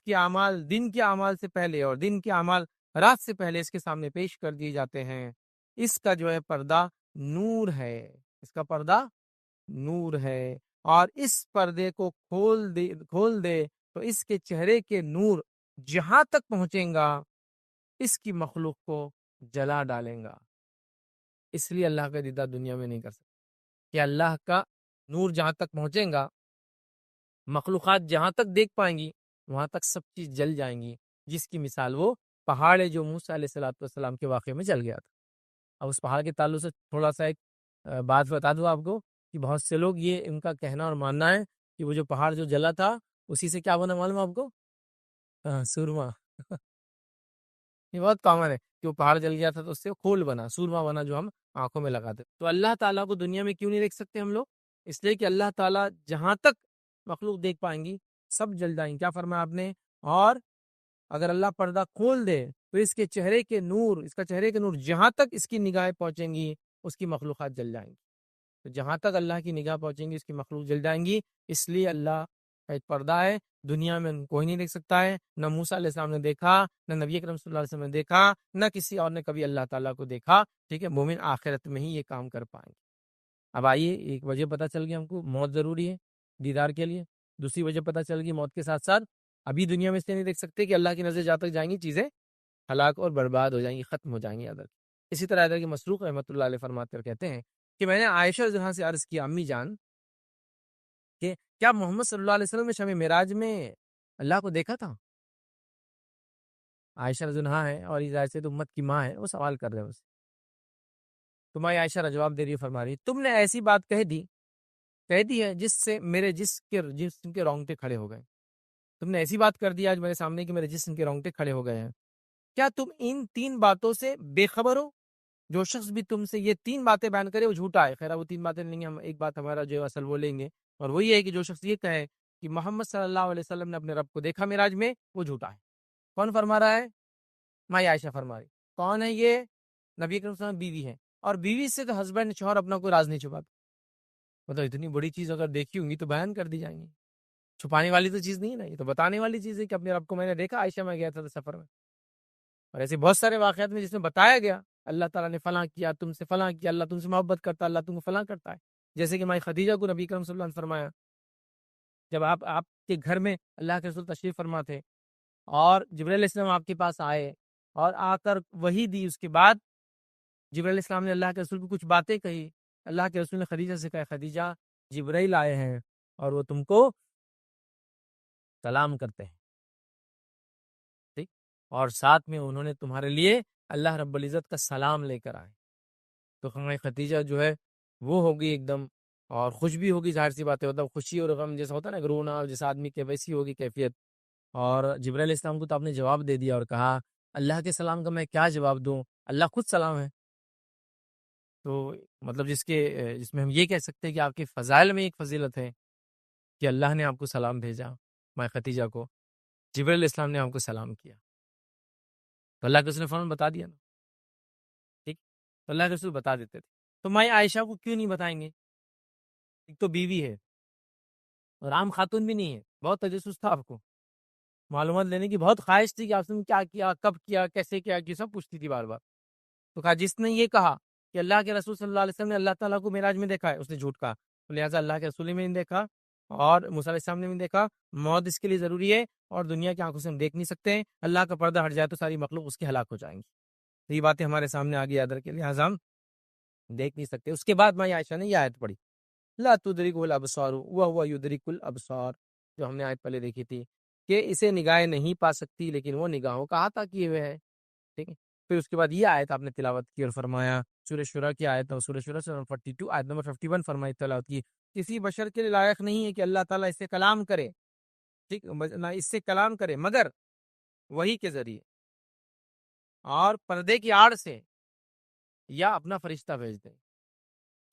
کے اعمال دن کے اعمال سے پہلے اور دن کے اعمال رات سے پہلے اس کے سامنے پیش کر دیے جاتے ہیں۔ اس کا جو ہے پردہ نور ہے، اس کا پردہ نور ہے، اور اس پردے کو کھول دے تو اس کے چہرے کے نور جہاں تک پہنچیں گا اس کی مخلوق کو جلا ڈالیں گا۔ اس لیے اللہ کا دیدار دنیا میں نہیں کر سکتا کہ اللہ کا نور جہاں تک پہنچیں گا، مخلوقات جہاں تک دیکھ پائیں گی وہاں تک سب چیز جل جائیں گی، جس کی مثال وہ پہاڑ ہے جو موسیٰ علیہ السلام کے واقعے میں جل گیا تھا۔ اب اس پہاڑ کے تعلق سے تھوڑا سا ایک بات بتا دوں آپ کو کہ بہت سے لوگ یہ ان کا کہنا اور ماننا ہے کہ وہ جو پہاڑ جو جلا تھا اسی سے کیا بنا معلوم ہے آپ کو؟ سورما۔ یہ بہت کامن ہے کہ وہ پہاڑ جل گیا تھا تو اس سے کھول بنا، سورما بنا جو ہم آنکھوں میں لگاتے۔ تو اللہ تعالیٰ کو دنیا میں کیوں نہیں دیکھ سکتے ہم لوگ؟ اس لیے کہ اللہ تعالیٰ جہاں تک مخلوق دیکھ پائیں گی سب جل جائیں گی۔ کیا فرمایا آپ نے؟ اور اگر اللہ پردہ کھول دے تو اس کے چہرے کے نور جہاں تک اس کی نگاہیں پہنچیں گی اس کی مخلوقات جل جائیں گی۔ تو جہاں تک اللہ کی نگاہ پہنچیں گی اس کی مخلوق جل جائیں گی۔ اس لیے اللہ کا ایک پردہ ہے، دنیا میں کوئی نہیں دیکھ سکتا ہے، نہ موسیٰ علیہ السلام نے دیکھا، نہ نبی اکرم صلی اللہ علیہ وسلم نے دیکھا، نہ کسی اور نے کبھی اللہ تعالیٰ کو دیکھا۔ ٹھیک ہے، مومن آخرت میں ہی یہ کام کر پائیں گے۔ اب آئیے، ایک وجہ پتہ چل گئی ہم کو، موت ضروری ہے دیدار کے لیے۔ دوسری وجہ پتہ چل گئی، موت کے ساتھ ساتھ ابھی دنیا میں اس لیے نہیں دیکھ سکتے کہ اللہ کی نظر جہاں تک جائیں گی چیزیں ہلاک اور برباد ہو جائیں گی، ختم ہو جائیں گی ادھر۔ اسی طرح ادھر کے مسروق رحمۃ اللہ علیہ فرماتے اور کہتے ہیں کہ میں نے عائشہ رضی اللہ عنہا سے عرض کیا، امی جان کہ کیا محمد صلی اللہ علیہ وسلم نے شب معراج میں اللہ کو دیکھا تھا؟ عائشہ رضی اللہ عنہا ہے اور اس ظاہر سے تو امت کی ماں ہے، وہ سوال کر رہے ہیں اسے۔ تمہاری عائشہ جواب دے رہی ہے، فرما رہی تم نے ایسی بات کہہ دی ہے جس سے میرے جسم کے رونگٹے کھڑے ہو گئے۔ تم نے ایسی بات کر دی آج میرے سامنے کہ میرے جسم کے رونگٹے کھڑے ہو گئے ہیں۔ کیا تم ان 3 باتوں سے بے خبر ہو؟ جو شخص بھی تم سے یہ 3 باتیں بیان کرے وہ جھوٹا ہے۔ خیر وہ 3 باتیں نہیں، ہم ایک بات ہمارا جو اصل وہ لیں گے، اور وہ یہ ہے کہ جو شخص یہ کہے کہ محمد صلی اللہ علیہ وسلم نے اپنے رب کو دیکھا معراج میں، وہ جھوٹا ہے۔ کون فرما رہا ہے؟ مائی عائشہ فرما رہی۔ کون ہے یہ؟ نبی اکرم صلی اللہ علیہ وسلم بیوی ہے، اور بیوی سے تو ہسبینڈ شوہر اپنا کوئی راز نہیں چھپاتا۔ مطلب اتنی بڑی چیز اگر دیکھی ہوں گی تو بیان کر دی جائیں گی، چھپانے والی تو چیز نہیں ہے نا، یہ تو بتانے والی چیز ہے کہ اپنے رب کو میں نے دیکھا، عائشہ میں گیا تھا سفر میں۔ اور ایسے بہت سارے واقعات میں جس میں بتایا گیا اللہ تعالیٰ نے فلاں کیا، تم سے فلاں کیا، اللہ تم سے محبت کرتا، اللہ تم کو فلاں کرتا ہے۔ جیسے کہ مائی خدیجہ کو نبی کرم صلی اللہ علیہ وسلم نے فرمایا، جب آپ کے گھر میں اللہ کے رسول تشریف فرما تھے اور جبرائیل علیہ السلام آپ کے پاس آئے اور آ کر وحی دی، اس کے بعد جبرائیل علیہ السلام نے اللہ کے رسول کو کچھ باتیں کہی، اللہ کے رسول نے خدیجہ سے کہا، خدیجہ جبرائیل آئے ہیں اور وہ تم کو سلام کرتے ہیں، ٹھیک، اور ساتھ میں انہوں نے تمہارے لیے اللہ رب العزت کا سلام لے کر آئے۔ تو ہماری خدیجہ جو ہے وہ ہوگی ایک دم، اور خوش بھی ہوگی، ظاہر سی بات ہے، مطلب خوشی اور غم جیسا ہوتا ہے نا، رونا جیسا آدمی کے، ویسی ہوگی کیفیت۔ اور جبرائیل علیہ السلام کو تو آپ نے جواب دے دیا اور کہا اللہ کے سلام کا میں کیا جواب دوں، اللہ خود سلام ہے۔ تو مطلب جس میں ہم یہ کہہ سکتے ہیں کہ آپ کے فضائل میں ایک فضیلت ہے کہ اللہ نے آپ کو سلام بھیجا، مائی خدیجہ کو جبرائیل علیہ السلام نے آپ کو سلام کیا، تو اللہ کے رسول نے فوراً بتا دیا نا، ٹھیک، تو اللہ کے رسول بتا دیتے تھے۔ تو مائی عائشہ کو کیوں نہیں بتائیں گے؟ ایک تو بیوی ہے اور عام خاتون بھی نہیں ہے، بہت تجسس تھا، آپ کو معلومات لینے کی بہت خواہش تھی کہ آپ نے کیا کیا، کب کیا، کیسے کیا، یہ سب پوچھتی تھی بار بار۔ تو کہا جس نے یہ کہا کہ اللہ کے رسول صلی اللہ علیہ وسلم نے اللہ تعالیٰ کو معراج میں دیکھا ہے، اس نے جھوٹ کہا، تو لہٰذا اللہ کے رسول میں نہیں دیکھا اور موسیٰ علیہ السلام نے نہیں دیکھا، موت اس کے لیے ضروری ہے، اور دنیا کی آنکھوں سے ہم دیکھ نہیں سکتے ہیں، اللہ کا پردہ ہٹ جائے تو ساری مخلوق اس کے ہلاک ہو جائیں گی۔ تو یہ باتیں ہمارے سامنے آ گئی ادر کے لحاظ ہم دیکھ نہیں سکتے۔ اس کے بعد مائی عائشہ نے یہ آیت پڑھی، لا تدرک الابصار وهو یدرک الابصار، جو ہم نے آیت پہلے دیکھی تھی کہ اسے نگاہیں نہیں پا سکتی لیکن وہ نگاہوں کا احاطہ کیے ہوئے ہے، ٹھیک ہے۔ پھر اس کے بعد یہ آیت آپ نے تلاوت کی اور فرمایا، سورہ شورى کی آیت، سورہ شورى 42 آیت نمبر 51 فرمائی تلاوت کی، کسی بشر کے لیے لائق نہیں ہے کہ اللہ تعالیٰ اس سے کلام کرے، ٹھیک، نہ اس سے کلام کرے مگر وحی کے ذریعے اور پردے کی آڑ سے، یا اپنا فرشتہ بھیج دے۔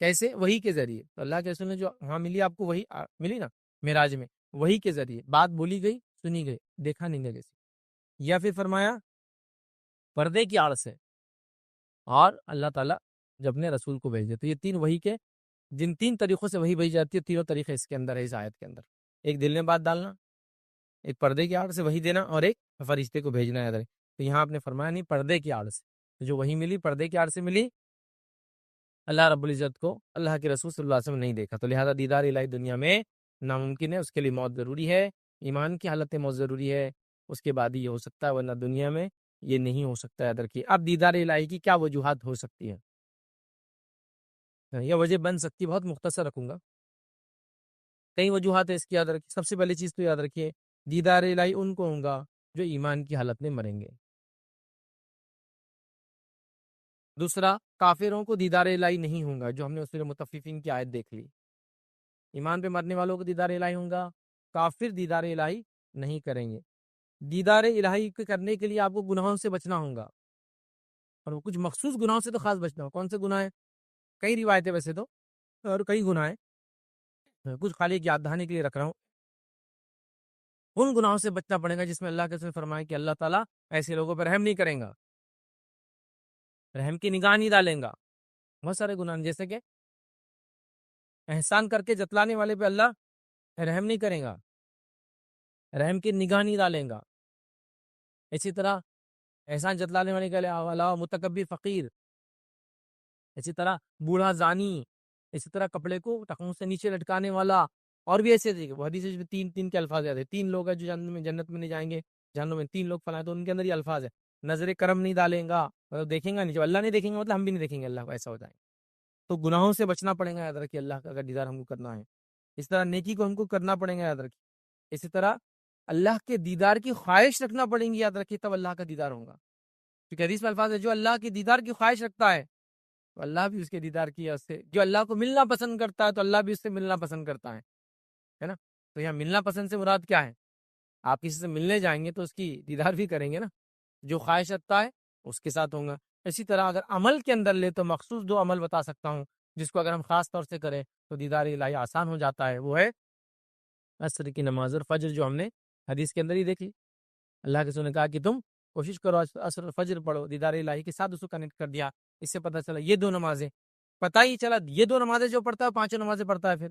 کیسے؟ وحی کے ذریعے۔ تو اللہ کے رسول نے جو وہاں ملی آپ کو وحی ملی نا معراج میں، وحی کے ذریعے بات بولی گئی، سنی گئی، دیکھا نہیں گیا کسی، یا پھر فرمایا پردے کی آڑ سے، اور اللہ تعالیٰ جب اپنے رسول کو بھیج دے۔ تو یہ 3 وحی کے، جن 3 طریقوں سے وحی بھیج جاتی ہے، تینوں طریقے اس کے اندر ہے، اس آیت کے اندر۔ ایک دل میں بات ڈالنا، ایک پردے کی آڑ سے وحی دینا اور ایک فرشتے کو بھیجنا ہے. تو یہاں آپ نے فرمایا نہیں پردے کی آڑ سے. تو جو وحی ملی پردے کی آڑ سے ملی. اللہ رب العزت کو اللہ کے رسول صلی اللہ علیہ وسلم نہیں دیکھا, تو لہذا دیدار الہی دنیا میں ناممکن ہے. اس کے لیے موت ضروری ہے, ایمان کی حالت میں موت ضروری ہے, اس کے بعد ہی یہ ہو سکتا ہے, ورنہ دنیا میں یہ نہیں ہو سکتا ہے. اب دیدار الہی کی کیا وجوہات ہو سکتی ہے, یہ وجہ بن سکتی ہے, بہت مختصر رکھوں گا. کئی وجوہات ہے اس کی, یاد رکھیے. سب سے پہلی چیز تو یاد رکھیے دیدار الہی ان کو ہوگا جو ایمان کی حالت میں مریں گے. دوسرا, کافروں کو دیدار الہی نہیں ہوگا, جو ہم نے سورہ مطففین کی آیت دیکھ لی. ایمان پہ مرنے والوں کو دیدار الہی ہوگا, کافر دیدار الہی نہیں کریں گے. دیدار الہی کرنے کے لیے آپ کو گناہوں سے بچنا ہوگا, اور وہ کچھ مخصوص گناہوں سے تو خاص بچنا ہوگا. کون سے گناہ ہیں؟ کئی روایتیں ویسے تو, اور کئی گناہ ہیں, کچھ خالی ایک یاد دہانی کے لیے رکھ رہا ہوں. ان گناہوں سے بچنا پڑے گا جس میں اللہ کے رسول نے فرمایا کہ اللہ تعالیٰ ایسے لوگوں پر رحم نہیں کریں گا, رحم کی نگاہ نہیں ڈالیں گا. بہت سارے گناہ جیسے کہ احسان کر کے جتلانے والے پہ اللہ رحم نہیں کرے گا, رحم کی نگاہ نہیں ڈالیں گا. اسی طرح احسان جتلانے والے کے علاوہ متکبر فقیر, اسی طرح بوڑھا زانی, اسی طرح کپڑے کو ٹخنوں سے نیچے لٹکانے والا, اور بھی ایسے وہ حدیث میں تین کے الفاظ یاد ہے. 3 لوگ ہیں جو جنت میں نہیں جائیں گے, جہنم میں 3 لوگ فلاں, تو ان کے اندر یہ الفاظ ہے. نظر کرم نہیں ڈالیں گا, مطلب دیکھیں گا نہیں, جو اللہ نہیں دیکھیں گے مطلب ہم بھی نہیں دیکھیں گے اللہ کو, ایسا ہو جائے. تو گناہوں سے بچنا پڑے گا, یاد رکھیے, اللہ کا اگر دیدار ہم کو کرنا ہے. اس طرح نیکی کو ہم کو کرنا پڑے گا, یاد رکھیے. اسی طرح اللہ کے دیدار کی خواہش رکھنا پڑیں گی, یاد رکھیے, تب اللہ کا دیدار ہوگا. کیونکہ حدیث میں الفاظ ہے جو اللہ کے دیدار کی خواہش رکھتا ہے تو اللہ بھی اس کے دیدار کی اس سے, جو اللہ کو ملنا پسند کرتا ہے تو اللہ بھی اس سے ملنا پسند کرتا ہے نا. تو یہاں ملنا پسند سے مراد کیا ہے؟ آپ کسی سے ملنے جائیں گے تو اس کی دیدار بھی کریں گے نا, جو خواہش رکھتا ہے اس کے ساتھ ہوگا. اسی طرح اگر عمل کے اندر لے تو مخصوص 2 عمل بتا سکتا ہوں جس کو اگر ہم خاص طور سے کریں تو دیدار الہی آسان ہو جاتا ہے. وہ ہے عصر کی نماز اور فجر, جو ہم نے حدیث کے اندر ہی دیکھی. اللہ کے رسول نے کہا کہ تم کوشش کرو عصر اور فجر پڑھو, دیدار الہی کے ساتھ اس کو کنیکٹ کر دیا. اس سے پتہ چلا یہ 2 نمازیں, پتہ ہی چلا یہ 2 نمازیں جو پڑھتا ہے 5 نمازیں پڑھتا ہے. پھر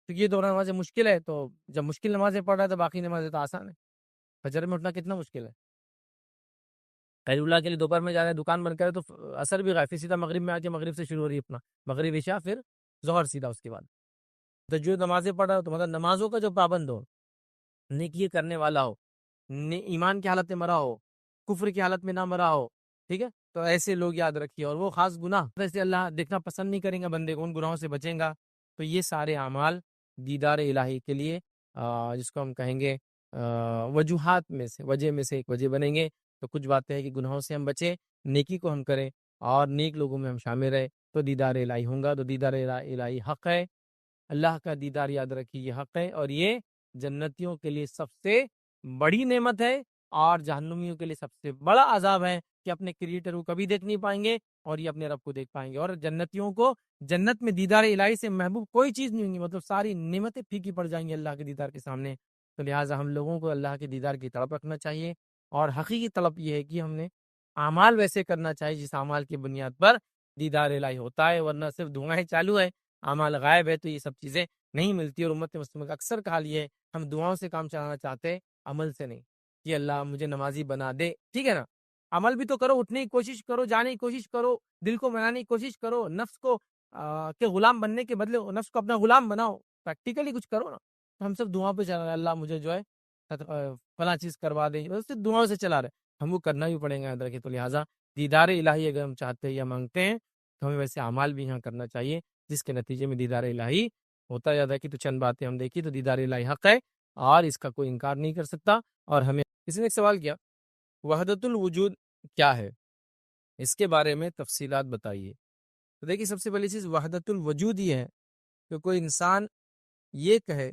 تو یہ 2 نمازیں مشکل ہے, تو جب مشکل نمازیں پڑھ رہا ہے تو باقی نمازیں تو آسان ہے. فجر میں اٹھنا کتنا مشکل ہے, خیر اللہ کے لیے دوپہر میں جا رہے ہیں, دکان بند کرے تو اثر بھی غائب, سیدھا مغرب میں آ کے مغرب سے شروع ہو رہی ہے اپنا, مغرب عشاء پھر ظہر سیدھا اس کے بعد. تو جو نمازیں پڑھ رہا ہو تو مطلب نمازوں کا جو پابند ہو, نیکی کرنے والا ہو, ایمان کی حالت میں مرا ہو, کفر کی حالت میں نہ مرا ہو, ٹھیک ہے, تو ایسے لوگ یاد رکھیے. اور وہ خاص گناہ ویسے اللہ دیکھنا پسند نہیں کریں گا بندے کو, ان گناہوں سے بچیں گا. تو یہ سارے اعمال دیدار الہی کے لیے جس کو ہم کہیں گے وجوہات میں سے, وجہ میں سے ایک وجہ بنیں گے. تو کچھ باتیں ہیں کہ گناہوں سے ہم بچیں, نیکی کو ہم کریں, اور نیک لوگوں میں ہم شامل رہیں, تو دیدار الہی ہوں گا. تو دیدار الہی حق ہے, اللہ کا دیدار یاد رکھیے یہ حق ہے, اور یہ جنتیوں کے لیے سب سے بڑی نعمت ہے, اور جہنمیوں کے لیے سب سے بڑا عذاب ہے کہ اپنے کریٹر کو کبھی دیکھ نہیں پائیں گے, اور یہ اپنے رب کو دیکھ پائیں گے. اور جنتیوں کو جنت میں دیدار الہی سے محبوب کوئی چیز نہیں ہوگی, مطلب ساری نعمتیں پھیکی پڑ جائیں گی اللہ کے دیدار کے سامنے. تو لہٰذا ہم لوگوں کو اللہ کے دیدار کی طلب رکھنا چاہیے, اور حقیقی طلب یہ ہے کہ ہم نے اعمال ویسے کرنا چاہیے جس اعمال کی بنیاد پر دیدار الہی ہوتا ہے, ورنہ صرف دعائیں چالو ہے, اعمال غائب ہے, تو یہ سب چیزیں نہیں ملتی. اور امت مسلمہ کا اکثر کا حال یہ ہے, ہم دعاؤں سے کام چلانا چاہتے ہیں, عمل سے نہیں, کہ اللہ مجھے نمازی بنا دے, ٹھیک ہے نا. عمل بھی تو کرو, اٹھنے کی کوشش کرو, جانے کی کوشش کرو, دل کو بنانے کی کوشش کرو, نفس کو کے غلام بننے کے بدلے نفس کو اپنا غلام بناؤ, پریکٹیکلی کچھ کرو نا. تو ہم سب دعا پہ چلا رہے, اللہ مجھے جو ہے فلاں چیز کروا دے, صرف دعاؤں سے چلا رہے, ہم کو کرنا بھی پڑے گا ادھر کے. تو لہٰذا دیدار الہی اگر ہم چاہتے ہیں یا مانگتے ہیں تو ہمیں ویسے اعمال بھی یہاں کرنا چاہیے جس کے نتیجے میں دیدار الہی ہوتا جاتا ہے. کہ تو چند باتیں ہم دیکھی, تو دیدار الہی حق ہے اور اس کا کوئی انکار نہیں کر سکتا. اور ہمیں کسی نے ایک سوال کیا, وحدت الوجود کیا ہے, اس کے بارے میں تفصیلات بتائیے. تو دیکھیے, سب سے پہلی چیز وحدت الوجود یہ ہے کہ کوئی انسان یہ کہے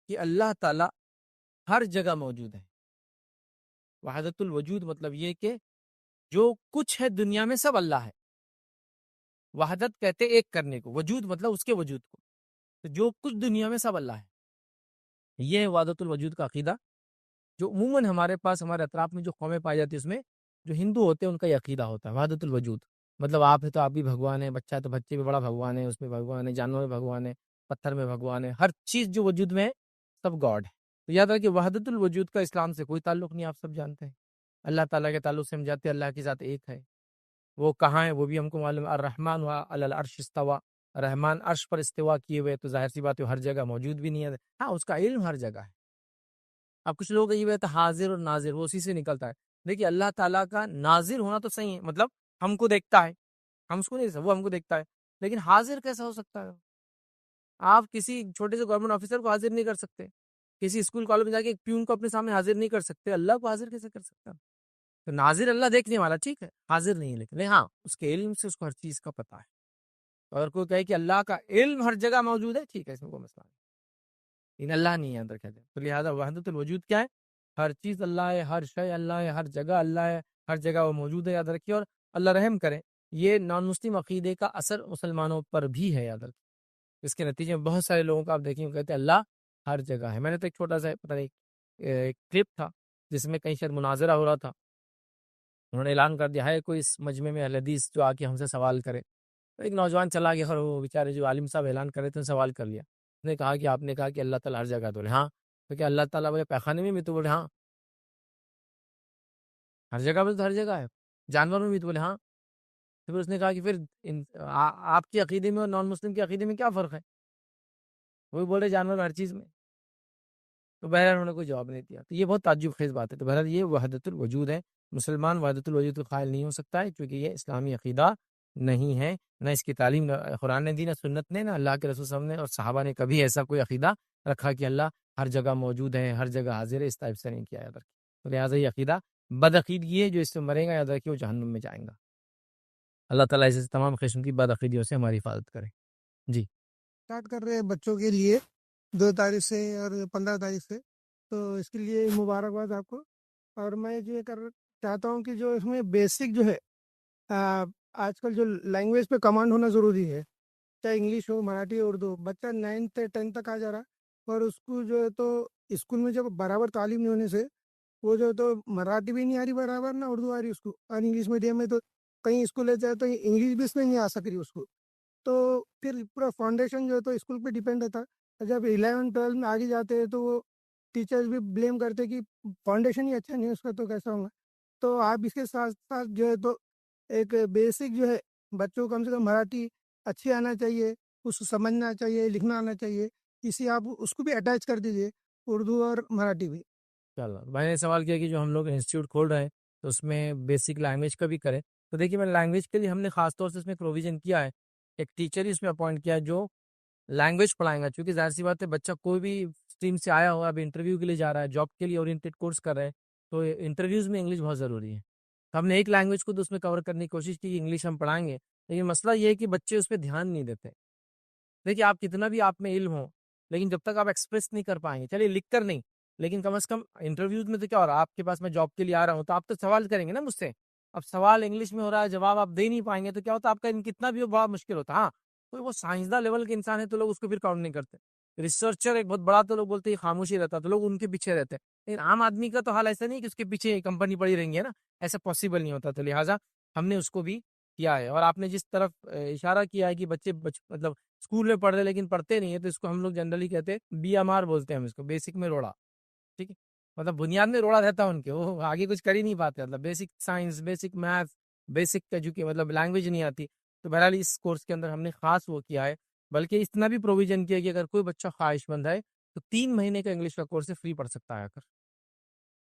کہ اللہ تعالیٰ ہر جگہ موجود ہے. وحدت الوجود مطلب یہ کہ جو کچھ ہے دنیا میں سب اللہ ہے. وحدت کہتے ایک کرنے کو, وجود مطلب اس کے وجود کو, تو جو کچھ دنیا میں سب اللہ ہے. یہ ہے وحدت الوجود کا عقیدہ, جو عموماً ہمارے پاس ہمارے اطراف میں جو قومیں پائی جاتی ہیں اس میں جو ہندو ہوتے ہیں ان کا یہ عقیدہ ہوتا ہے وحدت الوجود. مطلب آپ ہے تو آپ بھی بھگوان ہے, بچہ ہے تو بچے بھی بڑا بھگوان ہے, اس میں بھگوان ہے, جانور میں بھگوان ہے, پتھر میں بھگوان ہے, ہر چیز جو وجود میں ہے سب گاڈ ہے. تو یاد رکھیے وحدت الوجود کا اسلام سے کوئی تعلق نہیں، آپ سب جانتے ہیں۔ اللہ تعالیٰ کے تعلق سے ہم جانتے ہیں اللہ کی ذات ایک ہے، وہ کہاں ہے وہ بھی ہم کو معلوم ہے۔ الرحمن علی العرش استوى، رحمان عرش پر استوا کیے ہوئے، تو ظاہر سی بات ہے ہر جگہ موجود بھی نہیں ہے، ہاں اس کا علم ہر جگہ ہے۔ اب کچھ لوگ یہ تو حاضر اور ناظر، وہ اسی سے نکلتا ہے۔ دیکھیے اللہ تعالیٰ کا ناظر ہونا تو صحیح ہے، مطلب ہم کو دیکھتا ہے، ہم اس کو نہیں، وہ ہم کو دیکھتا ہے، لیکن حاضر کیسا ہو سکتا ہے؟ آپ کسی چھوٹے سے گورنمنٹ آفیسر کو حاضر نہیں کر سکتے، کسی اسکول کالج میں جا کے ایک پیون کو اپنے سامنے حاضر نہیں کر سکتے، اللہ کو حاضر کیسے کر سکتا؟ تو ناظر اللہ دیکھنے والا ٹھیک ہے، حاضر نہیں ہے، لیکن ہاں اس کے علم سے اس کو ہر چیز کا پتہ ہے۔ اگر کوئی کہے کہ اللہ کا علم ہر جگہ موجود ہے، ٹھیک ہے، اس میں کوئی مسئلہ نہیں، لیکن اللہ نہیں ہے اندر کہتے ہیں۔ تو لہٰذا وحدت الوجود کیا ہے؟ ہر چیز اللہ ہے، ہر شے اللہ ہے، ہر جگہ اللہ ہے، ہر جگہ وہ موجود ہے، یاد رکھیے۔ اور اللہ رحم کرے، یہ نان مسلم عقیدے کا اثر مسلمانوں پر بھی ہے، یاد رکھیے۔ اس کے نتیجے میں بہت سارے لوگوں کو آپ دیکھیں کہتے ہیں اللہ ہر جگہ ہے۔ میں نے تو ایک چھوٹا سا پتہ نہیں ایک کلپ تھا جس میں کہیں شاید مناظرہ ہو رہا تھا، انہوں نے اعلان کر دیا ہے کوئی اس مجمع میں اہل حدیث جو آ کے ہم سے سوال کرے، تو ایک نوجوان چلا گیا اور وہ بیچارے جو عالم صاحب اعلان کر رہے تھے سوال کر لیا۔ اس نے کہا کہ آپ نے کہا کہ اللہ تعالیٰ ہر جگہ، تو بولے ہاں، تو کیا اللہ تعالیٰ بولے پیخانے میں بھی؟ تو بولے ہاں۔ ہر جگہ بولے تو ہر جگہ ہے، جانوروں میں بھی؟ تو بولے ہاں۔ تو پھر اس نے کہا کہ پھر آپ کے عقیدے میں اور نان مسلم کے عقیدے میں کیا فرق ہے؟ وہ بھی بول رہے جانور ہر چیز میں۔ تو بہرحال انہوں نے کوئی جواب نہیں دیا، تو یہ بہت تعجب خیز بات ہے۔ تو بہرحال یہ وحدت الوجود ہے، مسلمان وحدت الوجود کا قائل نہیں ہو سکتا ہے، کیونکہ یہ اسلامی عقیدہ نہیں ہے، نہ اس کی تعلیم نہ قرآن نے دی، نہ سنت نے، نہ اللہ کے رسول صلی اللہ علیہ وسلم نے اور صحابہ نے کبھی ایسا کوئی عقیدہ رکھا کہ اللہ ہر جگہ موجود ہے، ہر جگہ حاضر ہے، اس ٹائپ سے نہیں کیا، یاد رکھیے۔ تو لہٰذا یہ عقیدہ بدعقیدگی ہے، جو اس سے مرے گا یاد رکھیے وہ جہنم میں جائیں گا۔ اللہ تعالیٰ اس تمام قسم کی بدعقیدیوں سے ہماری حفاظت کرے۔ جی اسٹارٹ کر رہے ہیں بچوں کے لیے 2 تاریخ سے اور 15 تاریخ سے، تو اس کے لیے مبارکباد آپ کو۔ اور میں جو یہ چاہتا ہوں کہ جو اس میں بیسک جو ہے آج کل جو لینگویج پہ کمانڈ ہونا ضروری ہے، چاہے انگلش ہو، مراٹھی، اردو۔ بچہ 9th 10th تک آ جا رہا، اور اس کو جو ہے تو اسکول میں جب برابر تعلیم نہیں ہونے سے وہ جو ہے تو مراٹھی بھی نہیں آ رہی برابر، نہ اردو آ رہی اس کو، اور انگلش میڈیم میں تو کئی اسکول ہے تو انگلش بھی اس میں نہیں آ سک رہی اس کو، تو پھر پورا فاؤنڈیشن جو ہے تو اسکول پہ ڈیپینڈ رہتا ہے۔ جب 11 12 میں آگے جاتے ہیں تو وہ ٹیچرز بھی بلیم کرتے کہ فاؤنڈیشن ہی اچھا نہیں ہے اس کا، تو کیسا ہوگا؟ تو آپ اس کے ساتھ ساتھ جو ہے تو ایک بیسک جو ہے بچوں کو کم سے کم مراٹھی اچھی آنا چاہیے، اس کو سمجھنا چاہیے، لکھنا آنا چاہیے، اسی آپ اس کو بھی اٹیچ کر دیجیے، اردو اور مراٹھی بھی۔ چلو، میں نے سوال کیا کہ جو ہم لوگ انسٹیٹیوٹ کھول رہے ہیں تو اس میں بیسک لینگویج کا بھی کریں، تو دیکھیے میں لینگویج کے لیے ہم نے خاص طور سے اس میں پروویژن کیا ہے، ایک ٹیچر ہی اس میں اپوائنٹ کیا ہے جو لینگویج پڑھائیں گا، کیونکہ ظاہر سی بات ہے بچہ کوئی بھی اسٹریم سے آیا ہوا ابھی انٹرویو کے لیے جا رہا ہے، جاب کے لیے اورینٹیڈ کورس کر رہے ہیں، تو انٹرویوز میں انگلش بہت ضروری ہے۔ تو ہم نے ایک لینگویج کو تو اس میں کور کرنے کی کوشش کی کہ انگلش ہم پڑھائیں گے، لیکن مسئلہ یہ ہے کہ بچے اس پہ دھیان نہیں دیتے۔ دیکھیے آپ کتنا بھی آپ میں علم ہو، لیکن جب تک آپ ایکسپریس نہیں کر پائیں گے، چلیے لکھ کر نہیں، لیکن کم از کم انٹرویوز میں تو کیا ہو رہا ہے، آپ کے پاس میں جاب کے لیے آ رہا ہوں تو آپ تو سوال کریں گے نا مجھ سے، اب سوال انگلش میں ہو رہا ہے، جواب آپ دے نہیں پائیں گے، تو کیا ہوتا ہے آپ کا کتنا بھی بڑا مشکل ہوتا ہے۔ ہاں کوئی وہ سائنسداں لیول کے انسان ہے تو لوگ اس کو پھر کاؤنٹ نہیں کرتے، ریسرچر ایک بہت بڑا تو لوگ بولتے ہیں خاموشی رہتا تو لوگ ان کے پیچھے رہتے ہیں، لیکن عام آدمی کا تو حال ایسا نہیں کہ اس کے پیچھے کمپنی پڑی رہیں گی ہے نا، ایسا پاسبل نہیں ہوتا۔ تو لہٰذا ہم نے اس کو بھی کیا ہے، اور آپ نے جس طرف اشارہ کیا ہے کہ بچے مطلب اسکول میں پڑھ رہے لیکن پڑھتے نہیں ہے، تو اس کو ہم لوگ جنرلی کہتے ہیں BMR بولتے ہیں ہم اس کو، بیسک میں روڑا، ٹھیک ہے، مطلب بنیاد میں روڑا رہتا ہے ان کے، وہ آگے کچھ کر ہی نہیں پاتے، مطلب basic science, basic math, basic مطلب لینگویج نہیں آتی۔ تو بہرحال اس کورس کے اندر ہم نے خاص وہ کیا ہے، بلکہ اتنا بھی پروویژن کیا کہ اگر کوئی بچہ خواہش مند ہے تو 3 مہینے کا انگلش کا کورس فری پڑھ سکتا ہے، اگر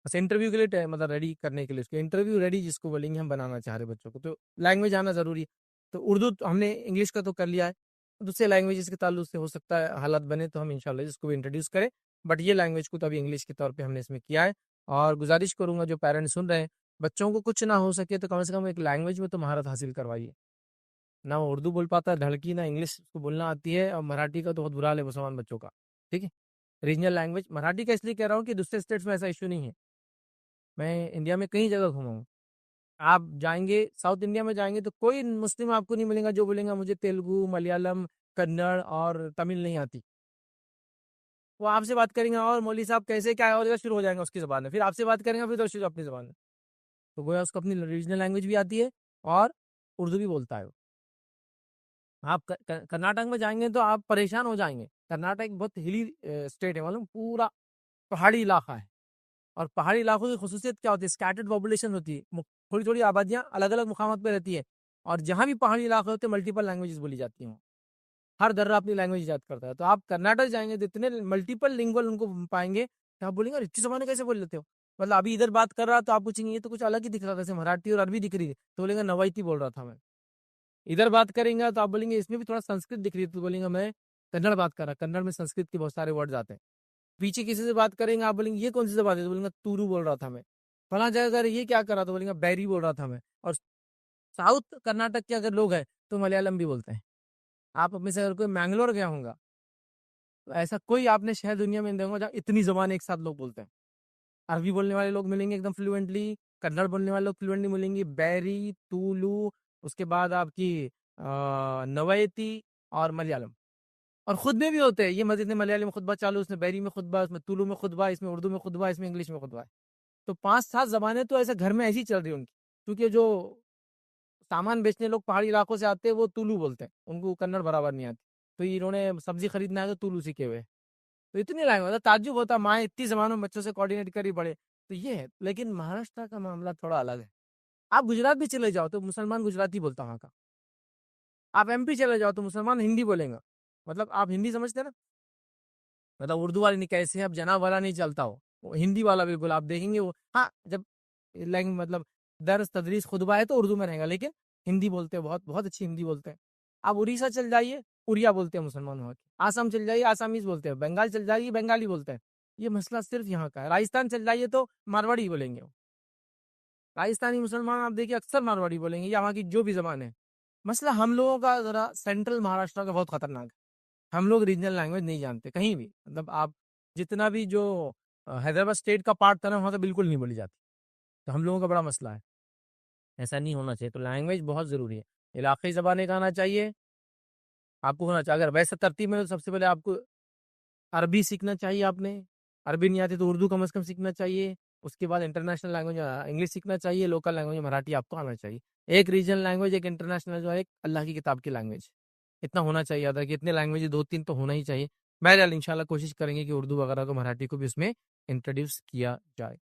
بس انٹرویو کے لیے مطلب ریڈی کرنے کے لیے، اس کو انٹرویو ریڈی جس کو بولیں گے ہم بنانا چاہ رہے بچوں کو، تو لینگویج آنا ضروری ہے۔ تو اردو ہم نے انگلش کا تو کر لیا ہے، دوسرے لینگویجز کے تعلق سے ہو سکتا ہے حالات بنے تو ہم انشاءاللہ اس کو بھی انٹروڈیوس کریں، بٹ یہ لینگویج کو تو ابھی انگلش کے طور پہ ہم نے اس میں کیا ہے۔ اور گزارش کروں گا جو پیرنٹس سن رہے ہیں، بچوں کو کچھ نہ ہو سکے تو کم سے کم ایک لینگویج میں تو مہارت حاصل کروائیے، نہ وہ اردو بول پاتا ہے دھڑکی، نہ انگلش کو بولنا آتی ہے، اور مراٹھی کا تو بہت برا حال ہے مسلمان بچوں کا، ٹھیک ہے۔ ریجنل لینگویج مراٹھی کا اس لیے کہہ رہا ہوں کہ دوسرے اسٹیٹس میں ایسا ایشو نہیں ہے، میں انڈیا میں کئی جگہ گھوما ہوں، آپ جائیں گے ساؤتھ انڈیا میں جائیں گے تو کوئی مسلم آپ کو نہیں ملے گا جو بولے گا مجھے تیلگو، ملیالم، کنڑ اور تمل نہیں آتی، وہ آپ سے بات کریں گے اور مولوی صاحب کیسے کیا ہے اور شروع ہو جائیں گے اس کی زبان میں، پھر آپ سے بات کریں گے پھر تو شروع اپنی زبان میں، تو گویا اس کو اپنی ریجنل لینگویج بھی آتی ہے اور اردو بھی بولتا ہے وہ۔ آپ کرناٹک میں جائیں گے تو آپ پریشان ہو جائیں گے، کرناٹک بہت ہلی اسٹیٹ ہے معلوم، پورا پہاڑی علاقہ ہے، اور پہاڑی علاقوں کی خصوصیت کیا ہوتی ہے؟ اسکیٹرڈ پاپولیشن ہوتی ہے، تھوڑی تھوڑی آبادیاں الگ الگ مقامات پہ رہتی ہے، اور جہاں بھی پہاڑی علاقے ہوتے ہیں ملٹیپل لینگویجز بولی جاتی ہیں، ہر درہ اپنی لینگویج یاد کرتا ہے. تو آپ کرناٹک جائیں گے تو اتنے ملٹیپل لنگول ان کو پائیں گے کہ آپ بولیں گے اتنی زبانیں کیسے بول لیتے ہو. مطلب ابھی ادھر بات کر رہا تو آپ پوچھیں گے یہ تو کچھ الگ ہی دکھ رہا تھا، جیسے مراٹھی اور عربی دکھ رہی ہے تو بولیں گے نوائتی بول رہا تھا میں. ادھر بات کریں گے تو آپ بولیں گے اس میں بھی تھوڑا سنسکرت دکھ رہی ہے تو بولیں گے میں کنڑ بات کر رہا. کنڑ میں سنسکرت کے بہت سارے ورڈز آتے ہیں. پیچھے کسی سے بات کریں گے آپ بولیں گے یہ کون سی زبان ہے تو بولیں گے تورو بول رہا تھا میں. فلاں جگہ یہ کیا کر رہا تو بولیں گے بیری بول رہا تھا میں. اور ساؤتھ کرناٹک کے اگر لوگ ہیں تو ملیالم بھی بولتے ہیں. آپ اپنے سے اگر کوئی مینگلور گیا ہوں گا تو ایسا کوئی آپ نے شہر دنیا میں نہیں دیکھا جہاں اتنی زبانیں ایک ساتھ لوگ بولتے ہیں. عربی بولنے والے لوگ ملیں گے ایک دم فلوئنٹلی، کنڑ بولنے والے لوگ فلوئنٹلی ملیں گے، بیری، تولو، اس کے بعد آپ کی نویتی اور ملیالم. اور خود میں بھی ہوتے ہیں، یہ مسجد میں ملیالی میں خطبہ چالو، اس میں بیری میں خطبہ، اس میں تولو میں خطبہ، اس میں اردو میں خطبہ، اس میں انگلش میں خطبہ ہے. تو 5-7 زبانیں تو ایسے گھر میں ایسی چل رہی ہیں ان کی. کیونکہ جو سامان بیچنے لوگ پہاڑی علاقوں سے آتے ہیں وہ تولو بولتے ہیں، ان کو کنڑ برابر نہیں آتی. تو انہوں نے سبزی خریدنا ہے تو تولو سیکھے ہوئے. تو اتنی لینگویج تعجب ہوتا، مائیں اتنی زبانوں بچوں سے کوآرڈینیٹ کری بڑے. تو یہ ہے. لیکن مہاراشٹر کا معاملہ تھوڑا الگ ہے. آپ گجرات بھی چلے جاؤ تو مسلمان گجراتی بولتا وہاں کا. آپ ایم پی چلے جاؤ تو مسلمان ہندی بولیں گا. مطلب آپ ہندی سمجھتے ہیں نا، مطلب اردو والے نہیں کیسے اب جناب والا نہیں چلتا ہو، وہ ہندی والا بالکل آپ دیکھیں گے وہ. ہاں جب مطلب درس تدریس خطبہ ہے تو اردو میں رہے گا، لیکن ہندی بولتے ہیں، بہت بہت اچھی ہندی بولتے ہیں. آپ اڑیسہ چل جائیے اڑیا بولتے ہیں مسلمان وہاں کے. آسام چل جائیے آسامیز بولتے ہیں. بنگال چل جائیے بنگالی بولتے ہیں. یہ مسئلہ صرف یہاں کا ہے. راجستھان چل جائیے تو مارواڑی بولیں گے. راجستھانی مسلمان آپ دیکھیے اکثر مارواڑی بولیں گے یا وہاں کی جو بھی زبان ہے. مسئلہ ہم لوگوں کا ذرا سینٹرل مہاراشٹر کا بہت خطرناک ہے. ہم لوگ ریجنل لینگویج نہیں جانتے کہیں بھی. مطلب آپ جتنا بھی جو حیدرآباد اسٹیٹ کا پارٹ تھا نا وہاں تو بالکل نہیں بولی جاتی. تو ہم لوگوں کا بڑا مسئلہ ہے. ایسا نہیں ہونا چاہیے. تو لینگویج بہت ضروری ہے. علاقائی زبانیں کا آنا چاہیے آپ کو ہونا چاہیے. اگر ویسے ترتیب میں تو سب سے پہلے آپ کو عربی سیکھنا چاہیے. آپ نے عربی نہیں آتی تو اردو کم از کم سیکھنا چاہیے. اس کے بعد انٹرنیشنل لینگویج انگلش سیکھنا چاہیے. لوکل لینگویج مراٹھی آپ کو آنا چاہیے. ایک ریجنل لینگویج، ایک انٹرنیشنل جو ہے ایک اللہ کی کتاب کی لینگویج. اتنا ہونا چاہیے تھا کہ اتنے لینگویج 2-3 تو ہونا ہی چاہیے. بہرحال انشاءاللہ کوشش کریں گے کہ اردو وغیرہ کو مراٹھی کو بھی اس میں انٹروڈیوس کیا جائے.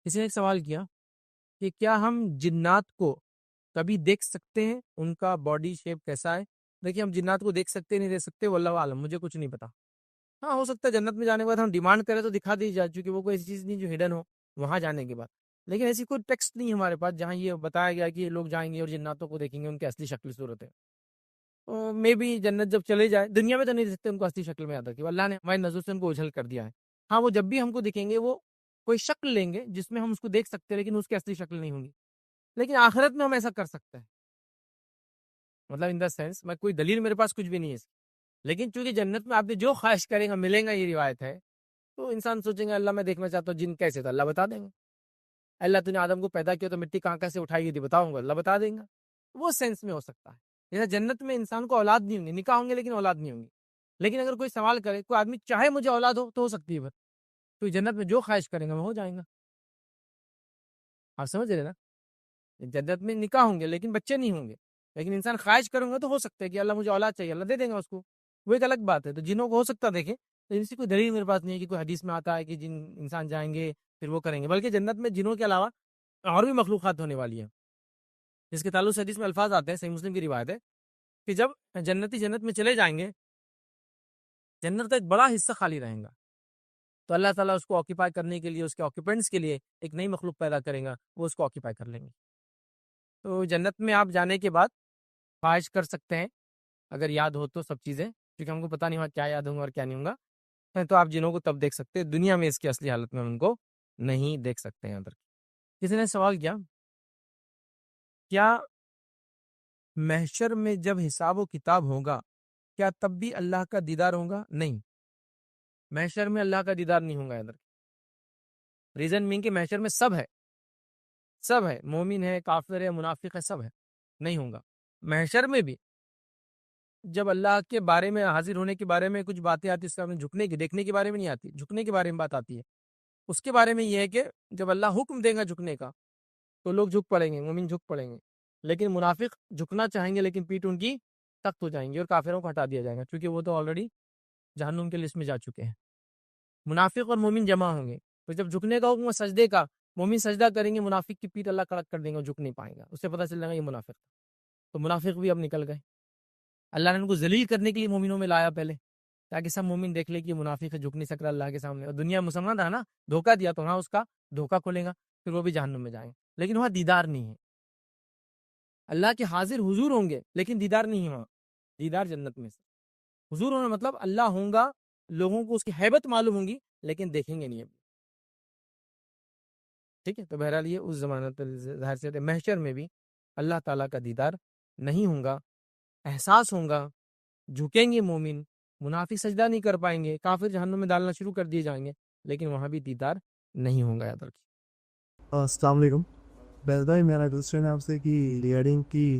کسی نے ایک سوال کیا کہ کیا ہم جنات کو کبھی دیکھ سکتے ہیں، ان کا باڈی شیپ کیسا ہے؟ دیکھیے ہم جنات کو دیکھ سکتے نہیں دیکھ سکتے واللہ عالم، مجھے کچھ نہیں پتا. ہاں ہو سکتا ہے جنت میں جانے کے بعد ہم ڈیمانڈ کریں تو دکھا دی جائے، چونکہ وہ کوئی ایسی چیز نہیں جو ہڈن ہو وہاں جانے کے بعد. لیکن ایسی کوئی ٹیکسٹ نہیں ہمارے پاس جہاں یہ بتایا گیا کہ یہ لوگ جائیں گے اور جناتوں کو دیکھیں گے ان کی اصلی شکل صورت ہے. مے بی جنت جب چلے جائے، دنیا میں تو نہیں دیکھ سکتے ان کو اصلی شکل میں یاد رکھیے اللہ نے ہماری نظر سے ان کو اجھل کر دیا ہے. ہاں وہ جب بھی ہم کو دکھیں گے وہ کوئی شکل لیں گے جس میں ہم اس کو دیکھ سکتے ہیں، لیکن اس کی اصلی شکل نہیں ہوں گی. لیکن آخرت میں ہم ایسا کر سکتے ہیں. مطلب ان دا سینس میں کوئی دلیل میرے پاس کچھ بھی نہیں ہے اس کی. لیکن چونکہ جنت میں آپ نے جو خواہش کریں گا ملیں گا، یہ روایت ہے. تو انسان سوچیں گے اللہ میں دیکھنا چاہتا ہوں جن کیسے تھا، اللہ بتا دیں گے. اللہ تو نے آدم کو پیدا کیا تو مٹی کہاں سے اٹھائی گئی تھی بتاؤں گا، اللہ بتا دیں گا. وہ سینس میں ہو سکتا ہے. جیسے جنت میں انسان کو اولاد نہیں ہوں گی، نکاح ہوں گے لیکن اولاد نہیں ہوں گی. لیکن اگر کوئی سوال کرے، کوئی آدمی چاہے مجھے اولاد ہو تو ہو سکتی ہے بس. تو جنت میں جو خواہش کریں گے وہ ہو جائیں گا. آپ سمجھ رہے نا؟ جنت میں نکاح ہوں گے لیکن بچے نہیں ہوں گے. لیکن انسان خواہش کروں گا تو ہو سکتا ہے کہ اللہ مجھے اولاد چاہیے، اللہ دے دیں گا اس کو. وہ ایک الگ بات ہے. تو جنوں کو ہو سکتا دیکھیں تو ان سے کوئی دلیل میرے پاس نہیں ہے کہ کوئی حدیث میں آتا ہے کہ جن انسان جائیں گے پھر وہ کریں گے. بلکہ جنت میں جنوں کے علاوہ اور بھی مخلوقات ہونے والی ہیں جس کے تعلق سے حدیث میں الفاظ آتے ہیں. صحیح مسلم کی روایت ہے کہ جب جنتی جنت میں چلے جائیں گے جنت کا ایک بڑا حصہ خالی رہیں گا. تو اللہ تعالیٰ اس کو آکیپائی کرنے کے لیے، اس کے آکیپینٹس کے لیے ایک نئی مخلوق پیدا کریں گا، وہ اس کو آکیپائی کر لیں گے. تو جنت میں آپ جانے کے بعد خواہش کر سکتے ہیں اگر یاد ہو تو سب چیزیں، کیونکہ ہم کو پتہ نہیں ہوا کیا یاد ہوں گا اور کیا نہیں ہوں گا. تو آپ جنوں کو تب دیکھ سکتے ہیں، دنیا میں اس کی اصلی حالت میں ان کو نہیں دیکھ سکتے ہیں. ادھر کسی نے سوال کیا محشر میں جب حساب و کتاب ہوگا کیا تب بھی اللہ کا دیدار ہوگا؟ نہیں، محشر میں اللہ کا دیدار نہیں ہوگا. ادھر ریزن مین کہ محشر میں سب ہے، مومن ہے، کافر ہے، منافق ہے، سب ہے. نہیں ہوگا. محشر میں بھی جب اللہ کے بارے میں حاضر ہونے کے بارے میں کچھ باتیں آتی اس کا جھکنے کی دیکھنے کے بارے میں نہیں آتی، جھکنے کے بارے میں بات آتی ہے. اس کے بارے میں یہ ہے کہ جب اللہ حکم دے گا جھکنے کا تو لوگ جھک پڑیں گے، مومن جھک پڑیں گے. لیکن منافق جھکنا چاہیں گے لیکن پیٹ ان کی تخت ہو جائیں گے اور کافروں کو ہٹا دیا جائے گا، کیونکہ وہ تو آلریڈی جہنم کے لسٹ میں جا چکے ہیں. منافق اور مومن جمع ہوں گے، تو جب جھکنے کا حکم ہے سجدے کا، مومن سجدہ کریں گے، منافق کی پیٹھ اللہ کڑک کر دیں گے، وہ جھک نہیں پائے گا، اس سے پتہ چل جائے گا یہ منافق تھا۔ تو منافق بھی اب نکل گئے۔ اللہ نے ان کو ذلیل کرنے کے لیے مومنوں میں لایا پہلے، تاکہ سب مومن دیکھ لے کہ یہ منافق ہے، جھک نہیں سک رہا اللہ کے سامنے، اور دنیا میں مسلمان تھا نا، دھوکہ دیا تو وہاں اس کا دھوکہ کھولے گا، پھر وہ بھی جہنم میں جائیں گے، لیکن وہاں دیدار نہیں ہے، اللہ کے حاضر حضور ہوں گے لیکن دیدار نہیں ہے وہاں، دیدار جنت میں سے۔ حضور ہونا مطلب اللہ ہوں گا، لوگوں کو اس کی ہیبت معلوم ہوں گی لیکن دیکھیں گے نہیں ابھی، ٹھیک ہے۔ تو بہرحال یہ اس ضمانت ظاہر سے محشر میں بھی اللہ تعالیٰ کا دیدار نہیں ہوں گا، احساس ہوں گا، جھکیں گے مومن، منافق سجدہ نہیں کر پائیں گے، کافر جہنم میں ڈالنا شروع کر دیے جائیں گے، لیکن وہاں بھی دیدار نہیں ہوں گا، یاد رکھیے۔ السلام علیکم۔ بیل بھائی میرا کوشچن ہے آپ سے کہ ریگارڈنگ کہ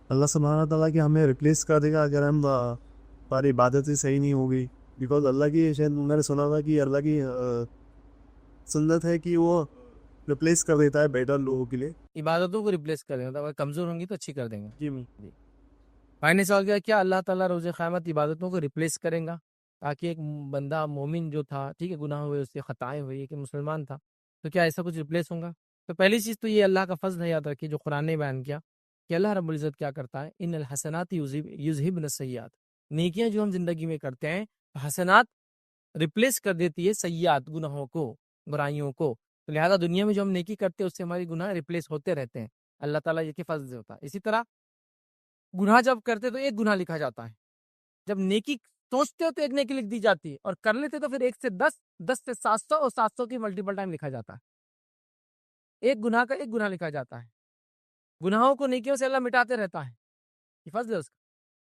اللہ سبحانہ تعالیٰ کہ ہمیں ریپلیس کر دے گا اگر ہم ہماری عبادت ہی صحیح نہیں ہوگی، بیکاز اللہ کی شاید میں نے سنا تھا کہ اللہ کی سنت ہے کہ وہ ریپلیس کر دیتا ہے بیٹر لوگوں کے لیے۔ عبادتوں کو ریپلیس کر دیں گے، اگر کمزور ہوں گی تو اچھی کر دیں گے۔ جی بھائی نے سوال کیا، کیا اللہ تعالیٰ روز قیامت عبادتوں کو ریپلیس کریں گا؟ تاکہ ایک بندہ مومن جو تھا، ٹھیک ہے، گناہ ہوئے، اس سے خطائیں ہوئی، کہ مسلمان تھا، تو کیا ایسا کچھ ریپلیس ہوگا؟ تو پہلی چیز تو یہ اللہ کا فضل ہے، یاد رکھیے، جو قرآن نے بیان کیا کہ اللہ رب العزت کیا کرتا ہے، ان الحسنات یذہبن السیئات، نیکیاں جو ہم زندگی میں کرتے ہیں، حسنات ریپلیس کر دیتی ہے سیئات، گناہوں کو، برائیوں کو، تو لہذا دنیا میں جو ہم نیکی کرتے ہیں اس سے ہماری گناہ ریپلیس ہوتے رہتے ہیں، اللہ تعالیٰ یہ کہ فضل سے ہوتا ہے۔ اسی طرح گناہ جب کرتے تو ایک گناہ لکھا جاتا ہے، جب نیکی سوچتے ہو تو ایک نیکی لکھ دی جاتی ہے، اور کر لیتے تو پھر 1 سے 10، 10 سے 700 اور 700 کی ملٹیپل ٹائم لکھا جاتا ہے، ایک گناہ کا ایک گناہ لکھا جاتا ہے، گناہوں کو نیکیوں سے اللہ مٹاتے رہتا ہے، یہ فضل ہے اس کا۔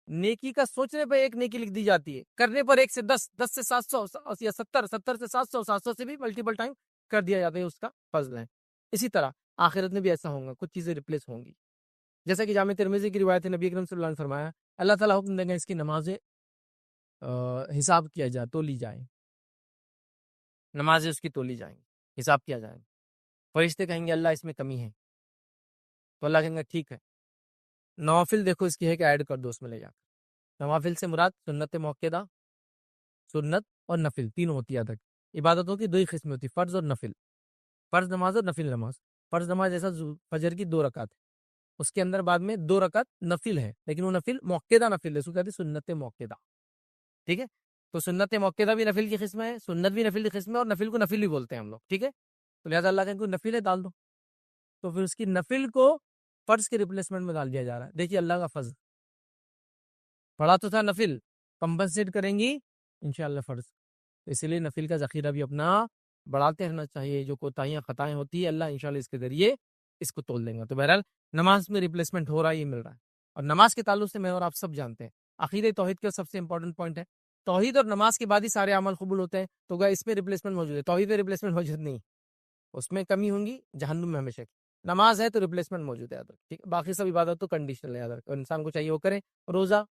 نیکی کا سوچنے پہ ایک نیکی لکھ دی جاتی ہے، کرنے پر 1 سے 10، 10 سے 700 یا 70، 70 سے 700، 700 سے بھی mلٹیپل ٹائم کر دیا جاتا ہے، اس کا فضل ہے۔ اسی طرح آخرت میں بھی ایسا ہوگا، کچھ چیزیں ریپلیس ہوں گی، جیسا کہ جامع ترمذی کی روایت ہے، نبی اکرم صلی اللہ علیہ وسلم نے فرمایا، اللہ تعالیٰ حکم دیں گے اس کی نمازیں حساب کیا جائے، تولی جائیں، نمازیں اس کی تولی جائیں، حساب کیا جائے، فرشتے کہیں گے اللہ اس میں کمی ہے، تو اللہ کہیں گے ٹھیک ہے، نوافل دیکھو اس کی ہے کہ ایڈ کر دو اس میں لے جا کر۔ نوافل سے مراد سنت موقعہ، سنت اور نفل تینوں ہوتی ہے، تک عبادتوں کی 2 ہی قسمیں ہوتی، فرض اور نفل، فرض نماز اور نفل نماز۔ فرض نماز جیسا فجر کی 2 رکعت ہے، اس کے اندر بعد میں 2 رکعت نفل ہے، لیکن وہ نفل موقعہ نفل ہے، اس کو کہتے ہیں سنت موقعہ، ٹھیک ہے۔ تو سنت موقعہ بھی نفل کی قسم ہے، سنت بھی نفل کی قسم ہے، اور نفل کو نفل بھی بولتے ہیں ہم لوگ، ٹھیک ہے۔ تو لہٰذا اللہ کا کوئی نفل ہے ڈال دو، تو پھر اس کی نفل کو فرض کے ریپلیسمنٹ میں ڈال دیا جا رہا ہے۔ دیکھیے اللہ کا فضل، پڑھا تو تھا نفل، کمپنسیٹ کریں گی انشاءاللہ فرض، تو اسی لیے نفل کا ذخیرہ بھی اپنا بڑھاتے رہنا چاہیے، جو کوتاہیاں خطائیں ہوتی ہے اللہ انشاءاللہ اس کے ذریعے اس کو تول دیں گا۔ تو بہرحال نماز میں ریپلیسمنٹ ہو رہا ہے، یہ مل رہا ہے، اور نماز کے تعلق سے میں اور آپ سب جانتے ہیں عقیدہ توحید کا سب سے امپورٹنٹ پوائنٹ ہے، توحید اور نماز کے بعد ہی سارے عمل قبول ہوتے ہیں، تو گا اس میں ریپلیسمنٹ موجود ہے، توحید میں ریپلیسمنٹ موجود نہیں، اس میں کمی ہوں گی جہنم میں ہمیشہ کی۔ نماز ہے تو ریپلیسمنٹ موجود ہے، یاد رکھ، ٹھیک ہے۔ باقی سب عبادت تو کنڈیشنل ہے، یاد رکھ، اور انسان کو چاہیے وہ کرے۔ روزہ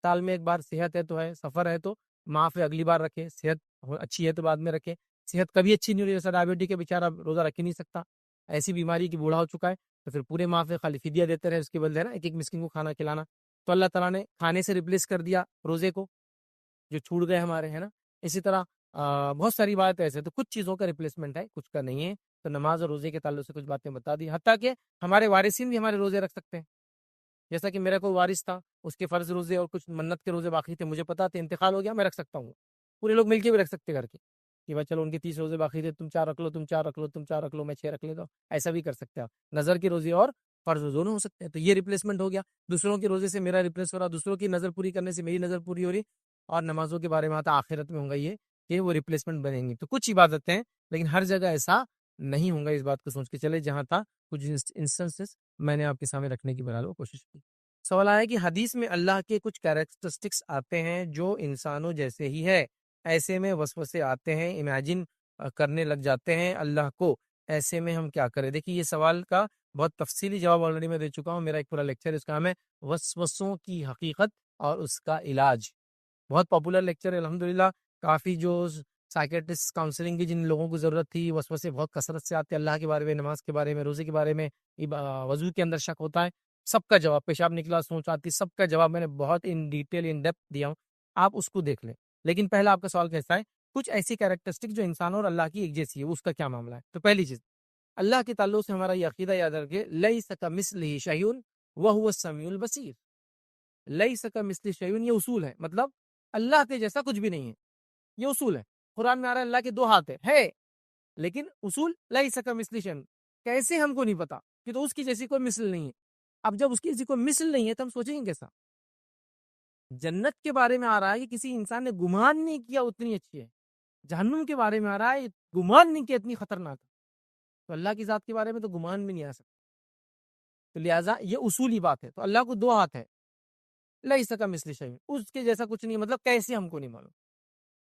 سال میں ایک بار، صحت ہے تو ہے، سفر ہے تو معاف ہے اگلی بار رکھے، صحت اچھی ہے تو بعد میں رکھے، صحت کبھی اچھی نہیں ہوئی، جیسا ڈائبٹی کے بیچارہ روزہ رکھ ہی نہیں سکتا، ایسی بیماری کی بوڑھا ہو چکا ہے، تو پھر پورے معاف ہے، خالی فدیہ دیتے رہے، اس کے بدلے نا ایک ایک مسکین کو کھانا کھلانا، تو اللہ تعالیٰ نے کھانے سے ریپلیس کر دیا روزے کو، جو چھوٹ گئے ہمارے، ہے نا۔ اسی طرح بہت ساری بات ایسے، تو کچھ چیزوں کا ریپلیسمنٹ ہے، کچھ کا نہیں ہے۔ تو نماز اور روزے کے تعلق سے کچھ باتیں بتا دی، حتیٰ کہ ہمارے وارثین بھی ہمارے روزے رکھ سکتے ہیں، جیسا کہ میرا کوئی وارث تھا، اس کے فرض روزے اور کچھ منت کے روزے باقی تھے، مجھے پتا تھا انتقال ہو گیا، میں رکھ سکتا ہوں، پورے لوگ مل کے بھی رکھ سکتے کر کے، کہ بھائی چلو ان کے 30 روزے باقی تھے، تم 4 رکھ لو، تم 4 رکھ لو، تم 4 رکھ لو، میں 6 رکھ لیتا ہوں، ایسا بھی کر سکتے ہیں آپ، نظر کے روزے اور فرض دونوں ہو سکتے ہیں۔ تو یہ ریپلیسمنٹ ہو گیا، دوسروں کے روزے سے میرا ریپلیس ہو رہا، دوسروں کی نظر پوری کرنے سے میری نظر پوری ہو رہی، اور نمازوں کے بارے میں آتا آخرت میں ہوگا یہ کہ وہ ریپلیسمنٹ بنیں گی۔ تو کچھ عبادتیں، لیکن ہر جگہ ایسا نہیں ہوں گا، اس بات کو سوچ کے چلے، جہاں تھا کچھ انسٹنسز میں نے آپ کے سامنے رکھنے کی بہرحال وہ کوشش کی۔ سوال آیا کہ حدیث میں اللہ کے کچھ کیریکٹرسٹکس آتے ہیں جو انسانوں جیسے ہی ہے، ایسے میں وسوسے آتے ہیں، امیجن کرنے لگ جاتے ہیں اللہ کو، ایسے میں ہم کیا کریں؟ دیکھیے یہ سوال کا بہت تفصیلی جواب آلریڈی میں دے چکا ہوں، میرا ایک پورا لیکچر اس کا نام ہے وسوسوں کی حقیقت اور اس کا علاج، بہت پاپولر لیکچر ہے الحمدللہ، کافی جو سائیکیٹرسٹ کاؤنسلنگ کی جن لوگوں کو ضرورت تھی، وسوسے بہت کثرت سے آتے، اللہ کے بارے میں، نماز کے بارے میں، روزے کے بارے میں، وضو کے اندر شک ہوتا ہے، سب کا جواب، پیشاب نکلا سوچ آتی، سب کا جواب میں نے بہت ان ڈیٹیل ان ڈیپتھ دیا ہوں، آپ اس کو دیکھ لیں۔ لیکن پہلا آپ کا سوال کیسا ہے کچھ ایسی کیریکٹرسٹک جو انسان اور اللہ کی ایک جیسی ہے، اس کا کیا معاملہ ہے؟ تو پہلی چیز، اللہ کے تعلق سے ہمارا یہ عقیدہ یاد رکھے، لیس کمثلہ شیء وہو السمیع البصیر۔ لیس کمثلہ شیء، یہ اصول ہے، مطلب اللہ کے جیسا کچھ بھی نہیں ہے، یہ اصول ہے۔ قرآن میں آ رہا ہے اللہ کے 2 ہاتھ ہے، لیکن اصول لیس کمثلہ شیء، کیسے ہم کو نہیں پتا، کہ تو اس کی جیسی کوئی مثل نہیں ہے۔ اب جب اس کی جیسی کوئی مثل نہیں ہے تو ہم سوچیں گے کیسا؟ جنت کے بارے میں آ رہا ہے کہ کسی انسان نے گمان نہیں کیا اتنی اچھی ہے، جہنم کے بارے میں آ رہا ہے گمان نہیں کیا اتنی خطرناک ہے، تو اللہ کی ذات کے بارے میں تو گمان بھی نہیں آ سکتا۔ تو لہٰذا یہ اصولی بات ہے۔ تو اللہ کو 2 ہاتھ ہے، لیس کمثلہ شیء، اس کے جیسا کچھ نہیں، مطلب کیسے ہم کو نہیں معلوم۔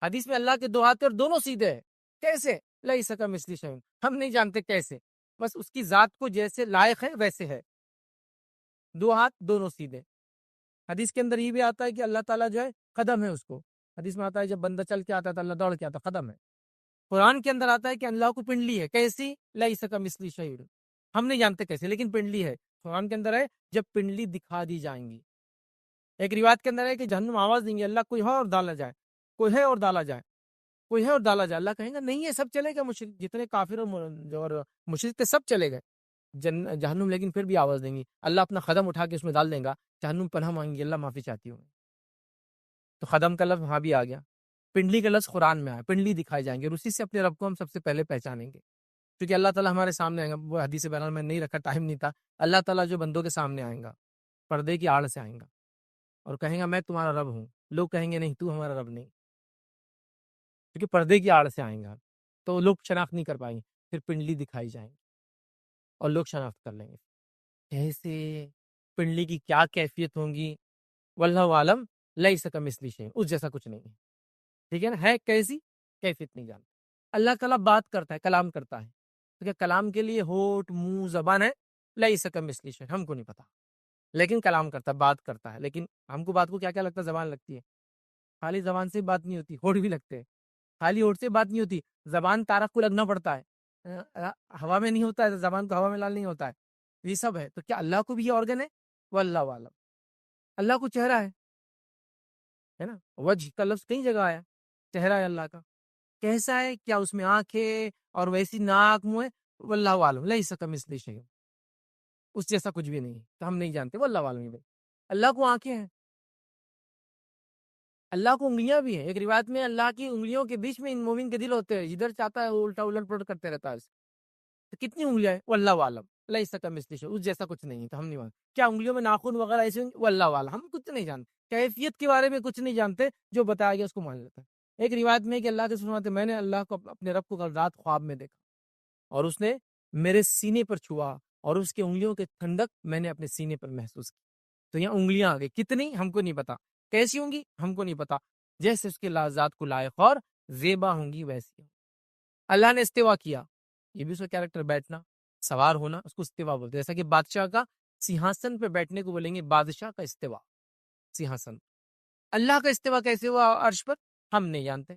حدیث میں اللہ کے 2 ہاتھ اور دونوں سیدھے ہیں، کیسے؟ لیس کمثلہ شیء، ہم نہیں جانتے کیسے، بس اس کی ذات کو جیسے لائق ہے ویسے ہے، 2 ہاتھ دونوں سیدھے۔ حدیث کے اندر یہ بھی آتا ہے کہ اللہ تعالیٰ جو ہے قدم ہے اس کو، حدیث میں آتا ہے جب بندہ چل کے آتا ہے تو اللہ دوڑ کے آتا ہے، قدم ہے۔ قرآن کے اندر آتا ہے کہ اللہ کو پنڈلی ہے، کیسی؟ لیس کمثلہ شیء، ہم نہیں جانتے کیسے، لیکن پنڈلی ہے۔ قرآن کے اندر ہے جب پنڈلی دکھا دی جائیں گی۔ ایک روایت کے اندر ہے کہ جہنم آواز دیں گے، اللہ کوئی ہے اور ڈالا جائے، کوئی ہے اور ڈالا جائے، کوئی ہے اور ڈالا جائے۔ اللہ کہیں گا نہیں ہے، سب چلے گئے، مشرک جتنے کافر اور مشرک تھے سب چلے گئے جہنم، لیکن پھر بھی آواز دیں گی، اللہ اپنا قدم اٹھا کے اس میں ڈال دیں گا، جہنم پناہ مانگیں گی، اللہ معافی چاہتی ہوں۔ تو قدم کا لفظ وہاں بھی آ گیا، پنڈلی کا لفظ قرآن میں آیا، پنڈلی دکھائی جائیں گے، اور اسی سے اپنے رب کو ہم سب سے پہلے پہچانیں گے، کیونکہ اللہ تعالیٰ ہمارے سامنے آئیں گا۔ وہ حدیث بیان میں نہیں رکھا، ٹائم نہیں تھا۔ اللہ تعالیٰ جو بندوں کے سامنے آئیں گا، پردے کی آڑ سے آئیں گا اور کہیں گا میں تمہارا رب ہوں، لوگ کہیں گے نہیں تو ہمارا رب نہیں، کیونکہ پردے کی آڑ سے آئیں گا تو لوگ شناخت نہیں کر پائیں گے، پھر پنڈلی دکھائی جائیں گی اور لوگ شناخت کر لیں گے۔ کیسے؟ پنڈلی کی کیا کیفیت ہوں گی؟ واللہ عالم، لیس کمثلہ شیء، اس جیسا کچھ نہیں ہے، ٹھیک ہے نا؟ ہے کیسی کیفیت نہیں جانتے۔ اللہ تعالیٰ بات کرتا ہے، کلام کرتا ہے، تو کیا کلام کے لیے ہونٹ، منہ، زبان ہے؟ لیس کمثلہ شیء، ہم کو نہیں پتا، لیکن کلام کرتا ہے، بات کرتا ہے۔ لیکن ہم کو بات کو کیا کیا لگتا ہے؟ زبان لگتی ہے، خالی زبان سے بات نہیں ہوتی، ہونٹ بھی لگتے ہیں، خالی ہونٹ سے بات نہیں ہوتی، زبان تارک کو لگنا پڑتا ہے، ہوا میں نہیں ہوتا ہے، زبان کو ہوا میں لال نہیں ہوتا ہے، یہ سب ہے۔ تو کیا اللہ کو بھی یہ آرگن ہے؟ واللہ عالم۔ اللہ کو چہرہ ہے نا، وجہ کا لفظ کئی جگہ آیا، چہرہ ہے اللہ کا، کیسا ہے؟ کیا اس میں آنکھیں اور ویسی ناک، منہ ہے؟ واللہ عالم، لیس کمثلہ شیء، اس جیسا کچھ بھی نہیں ہے، تو ہم نہیں جانتے، واللہ عالم۔ بھائی اللہ کو آنکھیں ہیں، اللہ کو انگلیاں بھی ہیں، ایک روایت میں اللہ کی انگلیوں کے بیچ میں ان مومن کے دل ہوتے ہیں، جدھر چاہتا ہے وہ الٹا الٹ پلٹ کرتے رہتا ہے، تو کتنی انگلیاں ہیں؟ واللہ عالم، لیس کمثلہ شیء، اس جیسا کچھ نہیں ہے، تو ہم نہیں مانتے۔ کیا انگلیوں میں ناخن وغیرہ ایسے ہوں گے؟ واللہ عالم، ہم کچھ نہیں جانتے، کیفیت کے بارے میں کچھ نہیں جانتے، جو بتایا گیا اس کو مان لیتا ہے۔ ایک روایت میں کہ اللہ کے فرماتے ہیں میں نے اللہ کو، اپنے رب کو کل رات خواب میں دیکھا، اور اس نے میرے سینے پر چھوا، اور اس کے انگلیوں کے ٹھنڈک میں نے اپنے سینے پر محسوس کی۔ تو یہاں انگلیاں آ گئی، کتنی ہم کو نہیں پتا، کیسی ہوں گی ہم کو نہیں پتا، جیسے اس کے ذات کو لائق اور زیبا ہوں گی ویسی۔ اللہ نے استوا کیا، یہ بھی اس کا کیریکٹر، بیٹھنا، سوار ہونا، اس کو استوا بولتے ہیں۔ جیسا کہ بادشاہ کا سیاہسن پہ بیٹھنے کو بولیں گے بادشاہ کا استوا، سیاہسن۔ اللہ کا استوا کیسے ہوا عرش پر؟ ہم نہیں جانتے،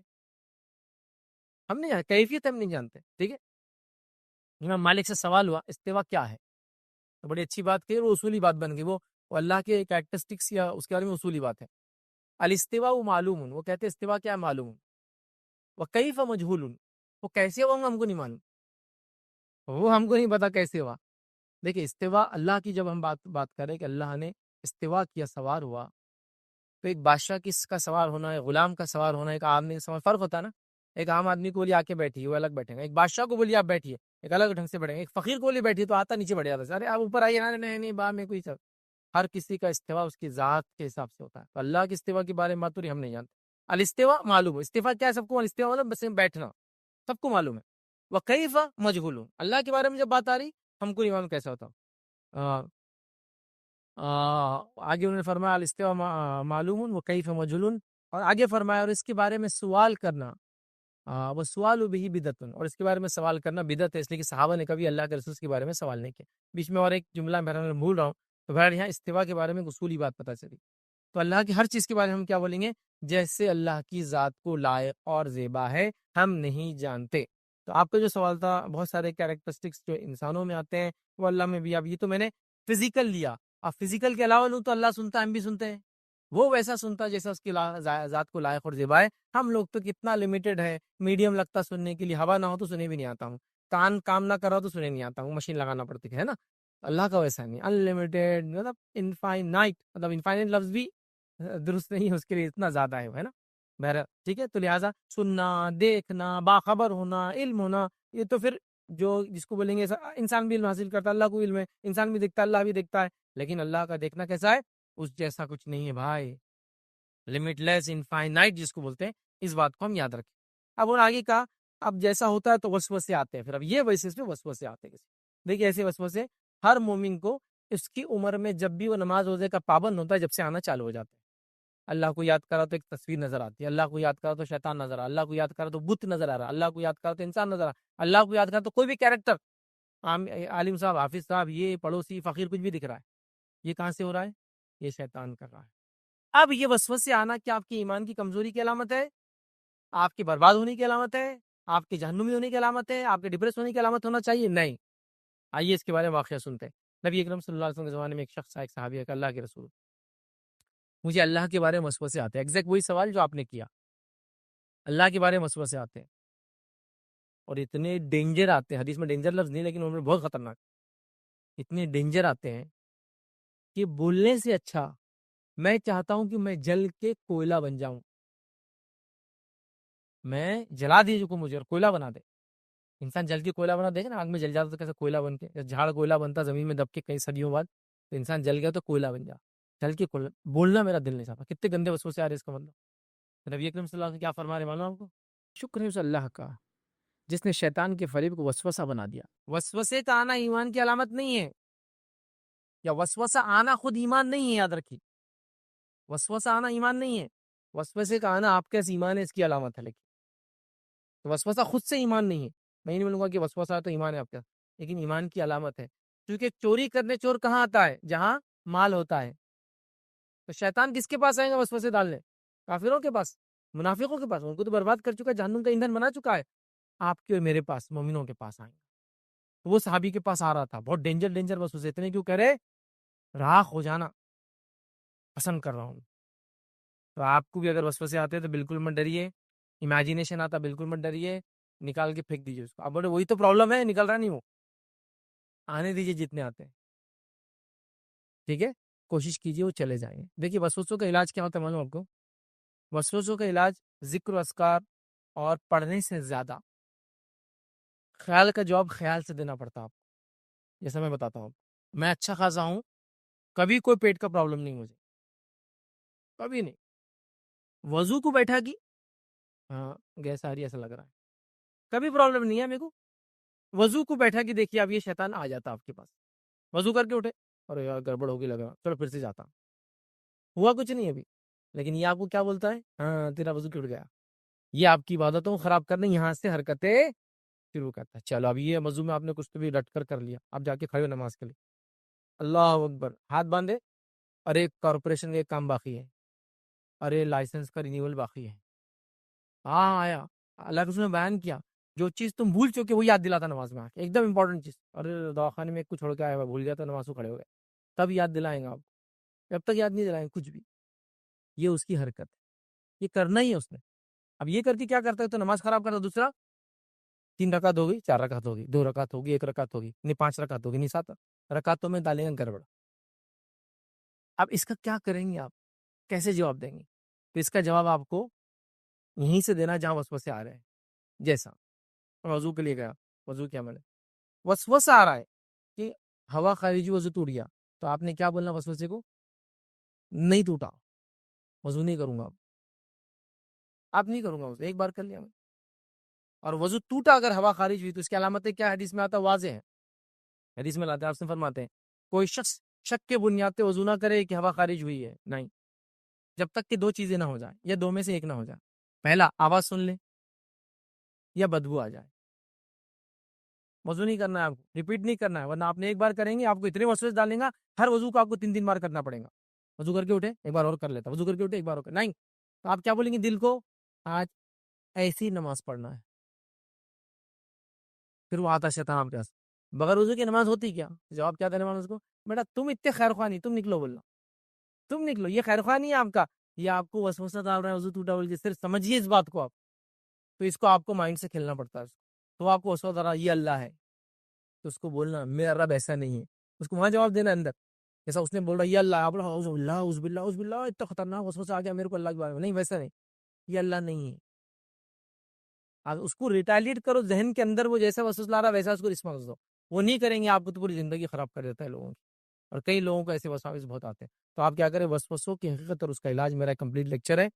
ہم نہیں جانتے، کیفیت ہم نہیں جانتے، ٹھیک ہے۔ امام مالک سے سوال ہوا استوا کیا ہے، تو بڑی اچھی بات کہی، وہ اصولی بات بن گئی، وہ اللہ کے کیریکٹرسٹکس یا اس کے بارے میں اصولی بات ہے۔ الاستوا معلوم، وہ کہتے ہیں استوا کیا ہے؟ معلوم۔ وکیف مجہول، وہ کیسے ہوا ہم کو نہیں معلوم، وہ ہم کو نہیں پتا کیسے ہوا۔ دیکھیں استوا اللہ کی جب ہم بات کریں کہ اللہ نے استوا کیا، سوار ہوا، تو ایک بادشاہ کا سوار ہونا، ایک غلام کا سوار ہونا، ایک آدمی کا سوار، فرق ہوتا ہے نا۔ ایک عام آدمی کو بولیے آ کے بیٹھیے، وہ الگ بیٹھے گا، ایک بادشاہ کو بولیے آپ بیٹھیے، ایک الگ ڈھنگ سے بیٹھے گا، ایک فقیر کو بولیے بیٹھیے تو آتا نیچے بیٹھ جاتا ہے، ارے آپ اوپر آئیے، نہیں با میں کوئی سب۔ ہر کسی کا استوا اس کی ذات کے حساب سے ہوتا ہے، تو اللہ کے استوا کے بارے میں ماتوری ہم نہیں جانتے۔ الاستوا معلوم ہے، استوا کیا ہے سب کو، الاستوا مطلب بس بیٹھنا، سب کو معلوم ہے۔ وکیف مجہول، اللہ کے بارے میں جب بات آ رہی ہم کو نہیں معلوم کیسا ہوتا۔ آگے انہوں نے فرمایا الاستوا معلوم وکیف مجہول، اور آگے فرمایا اور اس کے بارے میں سوال کرنا، وہ سوال بھی بدعت، اور اس کے بارے میں سوال کرنا بدعت ہے، اس لیے کہ صحابہ نے کبھی اللہ کے رسول کے بارے میں سوال نہیں کیا۔ بیچ میں اور ایک جملہ میں بھول رہا ہوں، تو بہرحال یہاں استوا کے بارے میں اصولی بات پتہ چلی۔ تو اللہ کی ہر چیز کے بارے میں ہم کیا بولیں گے؟ جیسے اللہ کی ذات کو لائق اور زیبا ہے، ہم نہیں جانتے۔ تو آپ کا جو سوال تھا، بہت سارے کیریکٹرسٹکس جو انسانوں میں آتے ہیں وہ اللہ میں بھی، اب یہ تو میں نے فزیکل لیا، اب فزیکل کے علاوہ لوں تو اللہ سنتا ہے، ہم بھی سنتے ہیں، وہ ویسا سنتا جیسا اس کی ذات کو لائق اور زیبا ہے. ہم لوگ تو کتنا لمیٹڈ ہے, میڈیم لگتا سننے کے لیے, ہوا نہ ہو تو سنے بھی نہیں آتا ہوں, کان کام نہ کر رہا تو سنے نہیں آتا ہوں, مشین لگانا پڑتی ہے نا. اللہ کا ویسا نہیں, انلمیٹڈ, مطلب انفائنائٹ, مطلب انفائنائٹ لفظ بھی درست نہیں ہے اس کے لیے, اتنا زیادہ ہے نا. بہرحال ٹھیک ہے, تو لہٰذا سننا, دیکھنا, باخبر ہونا, علم ہونا, یہ تو پھر جو جس کو بولیں گے انسان بھی علم حاصل کرتا ہے, اللہ کو علم ہے, انسان بھی دیکھتا ہے, اللہ بھی دیکھتا ہے, لیکن اللہ کا دیکھنا کیسا ہے, اس جیسا کچھ نہیں ہے بھائی. لمٹ لیس, انفائنائٹ جس کو بولتے ہیں, اس بات کو ہم یاد رکھیں. اب وہ آگے کا, اب جیسا ہوتا ہے تو وسوسے آتے ہیں. پھر اب یہ بیسس پہ وسوسے آتے ہیں. دیکھیے ایسے وسوسے ہر مومن کو اس کی عمر میں جب بھی وہ نماز روزے کا پابند ہوتا ہے جب سے آنا چالو ہو جاتا ہے. اللہ کو یاد کرا تو ایک تصویر نظر آتی ہے, اللہ کو یاد کرا تو شیطان نظر آ, اللہ کو یاد کرا تو بت نظر آ رہا, اللہ کو یاد کرا تو انسان نظر آ, اللہ کو یاد کرا تو کوئی بھی کیریکٹر, عالم صاحب, حافظ صاحب, یہ پڑوسی, فقیر, کچھ بھی دکھ رہا ہے. یہ کہاں سے ہو رہا ہے؟ یہ شیطان کر رہا ہے. اب یہ وسوسے آنا کیا آپ کی ایمان کی کمزوری کی علامت ہے, آپ کے برباد ہونے کی علامت ہے, آپ کے جہنمی ہونے کی علامت ہے, آپ کے ڈپریس ہونے کی علامت ہونا چاہیے؟ نہیں. آئیے اس کے بارے میں واقعہ سنتے ہیں. نبی اکرم صلی اللہ علیہ وسلم کے زمانے میں ایک شخص, ایک صحابی ہے کہ اللہ کے رسول, مجھے اللہ کے بارے میں وسوسے آتے ہیں. ایگزیکٹ وہی سوال جو آپ نے کیا, اللہ کے بارے میں وسوسے آتے ہیں, اور اتنے ڈینجر آتے ہیں, حدیث میں ڈینجر لفظ نہیں لیکن ان میں بہت خطرناک, اتنے ڈینجر آتے ہیں کہ بولنے سے اچھا میں چاہتا ہوں کہ میں جل کے کوئلہ بن جاؤں, میں جلا دیجیے کو مجھے اور کوئلہ بنا دے. انسان جل کے کوئلہ بنا دے گا نا, آگ میں جل جاتا تو کیسے کوئلہ بن کے, جھاڑ کوئلہ بنتا زمین میں دب کے کئی صدیوں بعد, تو انسان جل گیا تو کوئلہ بن جا, جل کے کوئلہ. بولنا میرا دل نہیں چاہتا. کتنے گندے وسوسے آ رہے اس کا مطلب. نبی اکرم صلی اللہ علیہ وسلم کیا فرما رہے معلوم آپ کو؟ شکر ہے اس اللہ کا جس نے شیطان کے فریب کو وسوسہ بنا دیا. وسوسے کا آنا ایمان کی علامت نہیں ہے, یا وسوسہ آنا خود ایمان نہیں ہے, یاد رکھیے. وسوسہ آنا ایمان نہیں ہے, وسوسے کا آنا آپ کے ایمان ہے اس کی علامت ہے. لیکن وسوسہ خود سے ایمان نہیں ہے. میں نہیں بولوں گا کہ وسوسہ ہے تو ایمان ہے آپ کا, لیکن ایمان کی علامت ہے. کیونکہ چوری کرنے چور کہاں آتا ہے؟ جہاں مال ہوتا ہے. تو شیطان کس کے پاس آئے گا وسوسے ڈالنے؟ کافروں کے پاس, منافقوں کے پاس. ان کو تو برباد کر چکا ہے, جہنم کا ایندھن بنا چکا ہے. آپ کے اور میرے پاس, مومنوں کے پاس آئیں گے. تو وہ صحابی کے پاس آ رہا تھا, بہت ڈینجر وسوسے. اتنے کیوں کہہ رہے؟ راکھ ہو جانا پسند کر رہا ہوں. تو آپ کو بھی اگر وسوسے آتے ہیں تو بالکل مت ڈریے. امیجنیشن آتا بالکل مت ڈریے, نکال کے پھینک دیجیے اس کو. اب بولے وہی تو پرابلم ہے, نکل رہا نہیں, وہ آنے دیجیے جتنے آتے ہیں. ٹھیک ہے, کوشش کیجیے وہ چلے جائیں. دیکھیے وسوسوں کا علاج کیا ہوتا ہے معلوم آپ کو؟ وسوسوں کا علاج ذکر و اذکار اور پڑھنے سے زیادہ خیال کا جواب خیال سے دینا پڑتا ہے آپ کو. جیسا میں بتاتا ہوں, میں اچھا خاصا ہوں, کبھی کوئی پیٹ کا پرابلم نہیں مجھے, کبھی نہیں. وضو کو بیٹھا کی, ہاں گیس آ رہی ہے ایسا لگ رہا ہے, کبھی پرابلم نہیں ہے میرے کو. وضو کو بیٹھا کی دیکھیے, اب یہ شیطان آ جاتا آپ کے پاس. وضو کر کے اٹھے, ارے یار گڑبڑ ہوگی لگ رہا, چلو پھر سے جاتا. ہوا کچھ نہیں ابھی, لیکن یہ آپ کو کیا بولتا ہے؟ ہاں تیرا وضو ٹوٹ گیا. یہ آپ کی عبادتوں کو خراب کرنے یہاں سے حرکتیں شروع کرتا ہے. چلو اب یہ وضو میں آپ نے کچھ تو بھی رٹ کر لیا, اب جا کے کھڑے ہو نماز کے لیے. اللہ اکبر, ہاتھ باندھے, ارے کارپوریشن کا ایک کام باقی ہے, ارے لائسنس کا رینیول باقی ہے. ہاں آیا, اللہ کے رسول نے بیان کیا, جو چیز تم بھول چکے وہ یاد دلاتا نماز میں آ کے, ایک دم امپورٹنٹ چیز. ارے دواخانے میں ایک کو چھوڑ کے آیا ہوا, بھول گیا تو نماز کو کھڑے ہو گئے, تب یاد دلائیں گا آپ. جب تک یاد نہیں دلائیں کچھ بھی. یہ اس کی حرکت ہے, یہ کرنا ہی ہے اس نے. اب یہ کر کے کیا کرتا ہے تو نماز خراب کرتا. دوسرا 3 رکعت ہوگی, 4 رکعت ہوگی, 2 رکعت ہوگی, 1 رکعت ہوگی, نہیں 5 رکعت ہوگی, نہیں 7 رکعتوں میں ڈالیں گے گڑبڑ. اب اس کا کیا کریں گے آپ, کیسے جواب دیں گے؟ تو اس کا جواب آپ کو یہیں سے دینا جہاں وسوسے آ رہے ہیں. جیسا وضو کے لیے گیا, وضو کیا میں نے, وسوسہ آ رہا ہے کہ ہوا خارجی, وضو ٹوٹ گیا, تو آپ نے کیا بولنا وسوسے کو؟ نہیں ٹوٹا, وضو نہیں کروں گا. آپ نہیں کروں گا وضو, ایک بار کر لیا میں. اور وضو ٹوٹا اگر ہوا خارج ہوئی تو اس کی علامتیں کیا حدیث میں آتا؟ واضح ہے. حدیث میں لاتے ہیں, آپ سے فرماتے ہیں کوئی شخص شک کے بنیاد پہ وضو نہ کرے کہ ہوا خارج ہوئی ہے, نہیں, جب تک کہ 2 چیزیں نہ ہو جائیں, یا 2 میں سے ایک نہ ہو جائے. پہلا, آواز سن لے, یا بدبو آ جائے. وضو نہیں کرنا ہے آپ کو, ریپیٹ نہیں کرنا ہے, ورنہ آپ نے ایک بار کریں گے آپ کو اتنے وسوسے ڈالیں گا, ہر وضو کو آپ کو 3 بار کرنا پڑے گا. وضو کر کے اٹھے, ایک بار اور کر لیتا, وضو کر کے اٹھے, ایک بار اور کر, نہیں. تو آپ کیا بولیں گے دل کو؟ آج ایسی نماز پڑھنا ہے. پھر وہ آتا شیطان آپ کے پاس, بغیر وضو کی نماز ہوتی کیا؟ جواب کیا دینے والا اس کو؟ بیٹا تم اتنے خیر خواہ نہیں, تم نکلو بولنا. تم نکلو. یہ خیر خواہ نہیں ہے آپ کا, یہ آپ کو وسوسہ ڈال رہا ہے وضو ٹوٹا بول کے. صرف سمجھیے اس بات کو آپ, تو اس کو آپ کو مائنڈ سے کھیلنا پڑتا ہے. تو آپ کو وسوسہ ڈال رہا ہے یہ اللہ ہے, تو اس کو بولنا میرا رب ایسا نہیں ہے, اس کو وہاں جواب دینا اندر. جیسا اس نے بول رہا یہ اللہ ہے, آپ بولو اعوذ باللہ اعوذ باللہ اعوذ باللہ, اتنا خطرناک وسوسہ آ گیا میرے کو اللہ کے بارے میں. نہیں, ویسا نہیں, یہ اللہ نہیں ہے. آپ اس کو ریٹیلیٹ کرو ذہن کے اندر, وہ جیسا وسوسہ لا رہا ویسا اس کو رسپانس دو. وہ نہیں کریں گے, آپ کو تو پوری زندگی خراب کر دیتا ہے لوگوں کی. اور کئی لوگوں کو ایسے وساوس بہت آتے ہیں. تو آپ کیا کریں, وسوسوں کی حقیقت اور اس کا علاج, میرا کمپلیٹ لیکچر ہے,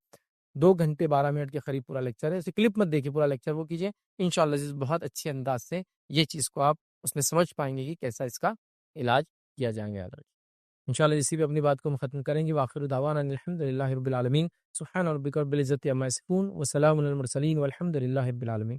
2 گھنٹے 12 منٹ کے قریب پورا لیکچر ہے. اسے کلپ مت دیکھیے, پورا لیکچر وہ کیجیے. انشاءاللہ عزیز بہت اچھے انداز سے یہ چیز کو آپ اس میں سمجھ پائیں گے کہ کیسا اس کا علاج کیا جائیں گے. انشاءاللہ اسی پہ اپنی بات کو ہم ختم کریں گے. وآخر دعوانا الحمدللہ رب العالمین. سبحان ربک رب العزت عما یصفون وسلام علی المرسلین والحمد للہ رب العالمین.